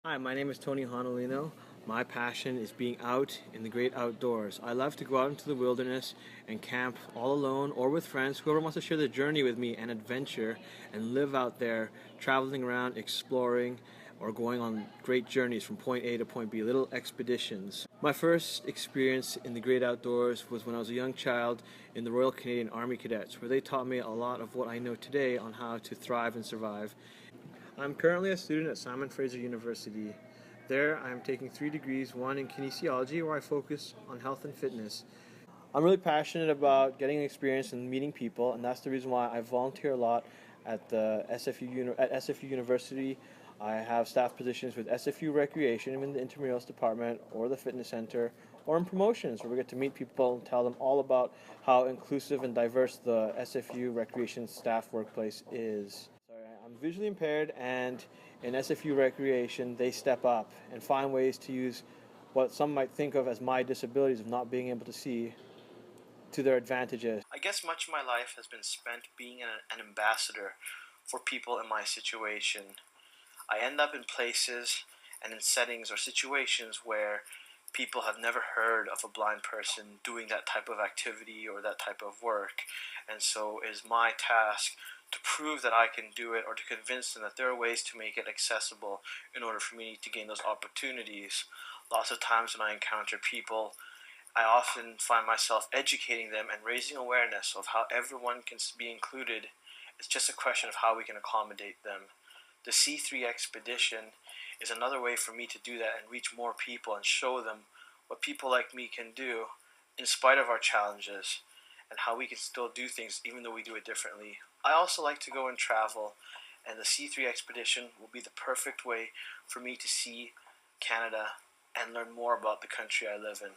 Hi, my name is Tony Janolino. My passion is being out in the great outdoors. I love to go out into the wilderness and camp all alone or with friends, whoever wants to share the journey with me and adventure and live out there, traveling around, exploring, or going on great journeys from point A to point B, little expeditions. My first experience in the great outdoors was when I was a young child in the Royal Canadian Army Cadets, where they taught me a lot of what I know today on how to thrive and survive. I'm currently a student at Simon Fraser University. There, I'm taking 3 degrees, one in kinesiology, where I focus on health and fitness. I'm really passionate about getting experience and meeting people, and that's the reason why I volunteer a lot at SFU University. I have staff positions with SFU Recreation in the intramurals department or the fitness center, or in promotions where we get to meet people and tell them all about how inclusive and diverse the SFU Recreation staff workplace is. I'm visually impaired, and in SFU Recreation, they step up and find ways to use what some might think of as my disabilities of not being able to see to their advantages. I guess much of my life has been spent being an ambassador for people in my situation. I end up in places and in settings or situations where people have never heard of a blind person doing that type of activity or that type of work, and so it is my task to prove that I can do it, or to convince them that there are ways to make it accessible in order for me to gain those opportunities. Lots of times when I encounter people, I often find myself educating them and raising awareness of how everyone can be included. It's just a question of how we can accommodate them. The C3 expedition is another way for me to do that and reach more people and show them what people like me can do in spite of our challenges, and how we can still do things even though we do it differently. I also like to go and travel, and the C3 expedition will be the perfect way for me to see Canada and learn more about the country I live in.